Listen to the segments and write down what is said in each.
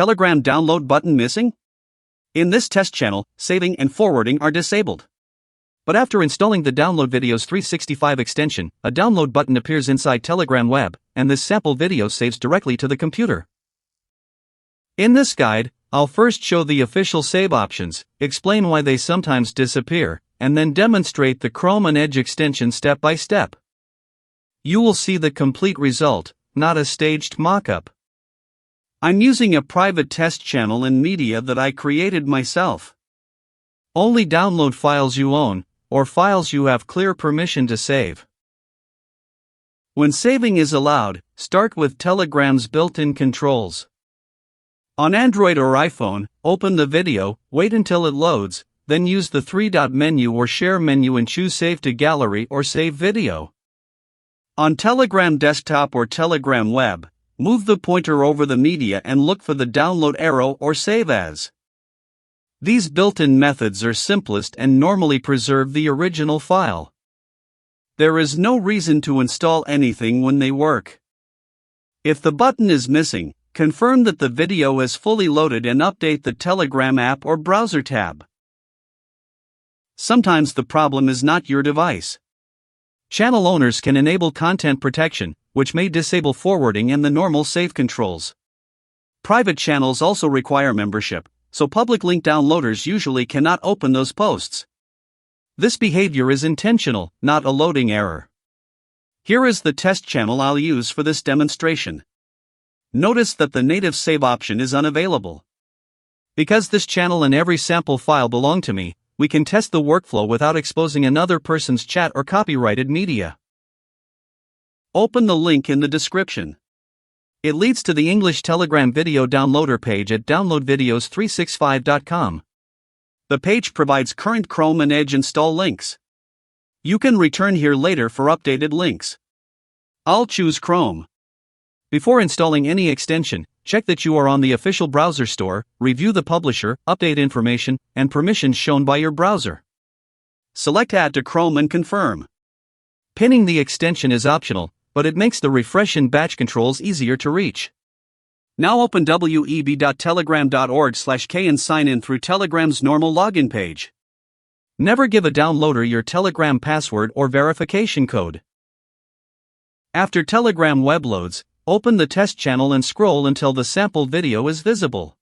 Telegram download button missing? In this test channel, saving and forwarding are disabled. But after installing the Download Videos 365 extension, a download button appears inside Telegram Web, and this sample video saves directly to the computer. In this guide, I'll first show the official save options, explain why they sometimes disappear, and then demonstrate the Chrome and Edge extension step by step. You will see the complete result, not a staged mock-up. I'm using a private test channel and media that I created myself. Only download files you own, or files you have clear permission to save. When saving is allowed, start with Telegram's built-in controls. On Android or iPhone, open the video, wait until it loads, then use the three-dot menu or share menu and choose Save to Gallery or Save Video. On Telegram Desktop or Telegram Web, move the pointer over the media and look for the download arrow or Save As. These built-in methods are simplest and normally preserve the original file. There is no reason to install anything when they work. If the button is missing, confirm that the video is fully loaded and update the Telegram app or browser tab. Sometimes the problem is not your device. Channel owners can enable content protection, which may disable forwarding and the normal save controls. Private channels also require membership, so public link downloaders usually cannot open those posts. This behavior is intentional, not a loading error. Here is the test channel I'll use for this demonstration. Notice that the native save option is unavailable. Because this channel and every sample file belong to me, we can test the workflow without exposing another person's chat or copyrighted media. Open the link in the description. It leads to the English Telegram video downloader page at downloadvideos365.com. The page provides current Chrome and Edge install links. You can return here later for updated links. I'll choose Chrome. Before installing any extension, check that you are on the official browser store, review the publisher, update information, and permissions shown by your browser. Select Add to Chrome and confirm. Pinning the extension is optional, but it makes the refresh and batch controls easier to reach. Now open web.telegram.org/k and sign in through Telegram's normal login page. Never give a downloader your Telegram password or verification code. After Telegram web loads, open the test channel and scroll until the sample video is visible.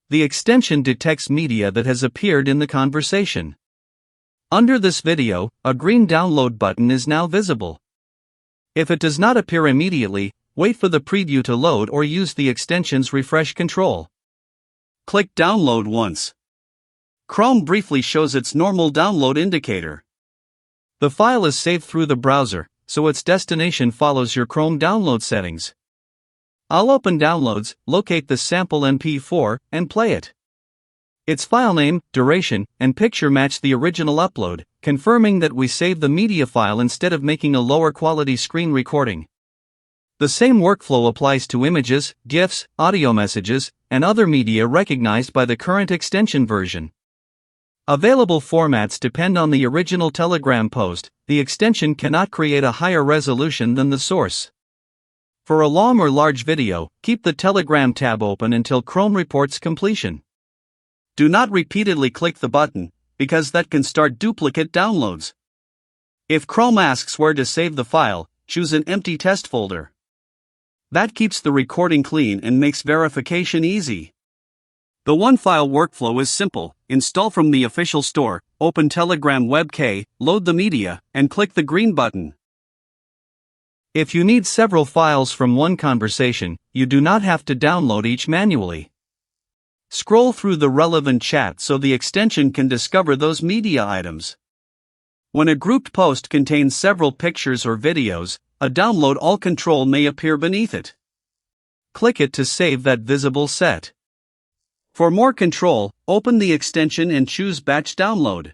The extension detects media that has appeared in the conversation. Under this video, a green download button is now visible. If it does not appear immediately, wait for the preview to load or use the extension's refresh control. Click Download once. Chrome briefly shows its normal download indicator. The file is saved through the browser, so its destination follows your Chrome download settings. I'll open Downloads, locate the sample MP4, and play it. Its file name, duration, and picture match the original upload, confirming that we saved the media file instead of making a lower quality screen recording. The same workflow applies to images, GIFs, audio messages, and other media recognized by the current extension version. Available formats depend on the original Telegram post. The extension cannot create a higher resolution than the source. For a long or large video, keep the Telegram tab open until Chrome reports completion. Do not repeatedly click the button, because that can start duplicate downloads. If Chrome asks where to save the file, choose an empty test folder. That keeps the recording clean and makes verification easy. The one-file workflow is simple: install from the official store, open Telegram WebK, load the media, and click the green button. If you need several files from one conversation, you do not have to download each manually. Scroll through the relevant chat so the extension can discover those media items. When a grouped post contains several pictures or videos, a download all control may appear beneath it. Click it to save that visible set. For more control, open the extension and choose Batch Download.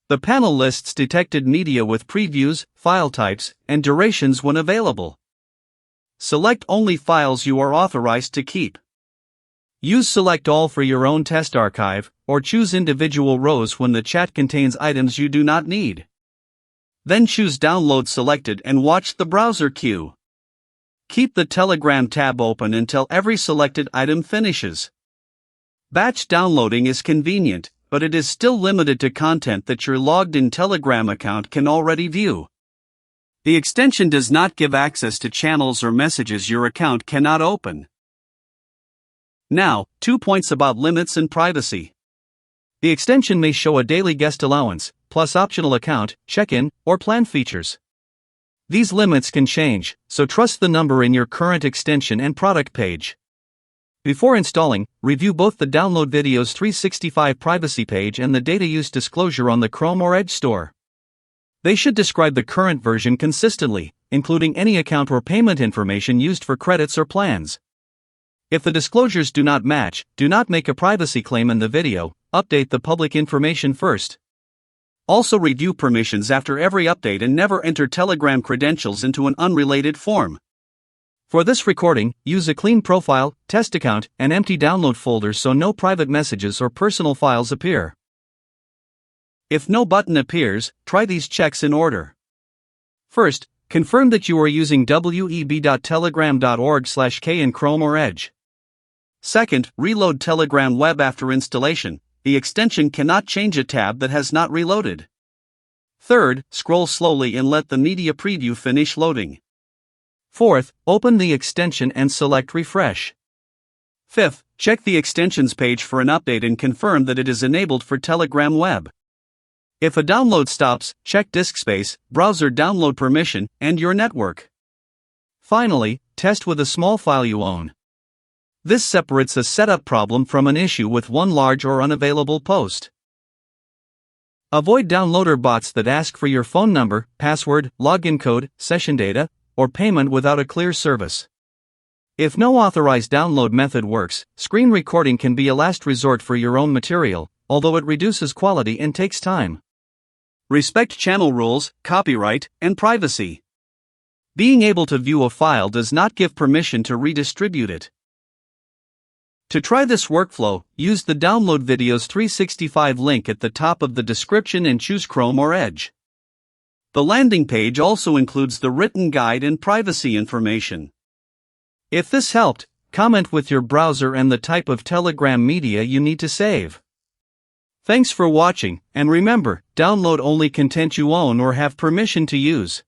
The panel lists detected media with previews, file types, and durations when available. Select only files you are authorized to keep. Use Select All for your own test archive, or choose individual rows when the chat contains items you do not need. Then choose Download Selected and watch the browser queue. Keep the Telegram tab open until every selected item finishes. Batch downloading is convenient, but it is still limited to content that your logged-in Telegram account can already view. The extension does not give access to channels or messages your account cannot open. Now, 2 points about limits and privacy. The extension may show a daily guest allowance, plus optional account, check-in, or plan features. These limits can change, so trust the number in your current extension and product page. Before installing, review both the Download Videos 365 privacy page and the data use disclosure on the Chrome or Edge store. They should describe the current version consistently, including any account or payment information used for credits or plans. If the disclosures do not match, do not make a privacy claim in the video, update the public information first. Also review permissions after every update and never enter Telegram credentials into an unrelated form. For this recording, use a clean profile, test account, and empty download folders so no private messages or personal files appear. If no button appears, try these checks in order. First, confirm that you are using web.telegram.org/k in Chrome or Edge. Second, reload Telegram Web after installation. The extension cannot change a tab that has not reloaded. Third, scroll slowly and let the media preview finish loading. Fourth, open the extension and select Refresh. Fifth, check the extensions page for an update and confirm that it is enabled for Telegram Web. If a download stops, check disk space, browser download permission, and your network. Finally, test with a small file you own. This separates a setup problem from an issue with one large or unavailable post. Avoid downloader bots that ask for your phone number, password, login code, session data, or payment without a clear service. If no authorized download method works, screen recording can be a last resort for your own material, although it reduces quality and takes time. Respect channel rules, copyright, and privacy. Being able to view a file does not give permission to redistribute it. To try this workflow, use the Download Videos 365 link at the top of the description and choose Chrome or Edge. The landing page also includes the written guide and privacy information. If this helped, comment with your browser and the type of Telegram media you need to save. Thanks for watching, and remember, download only content you own or have permission to use.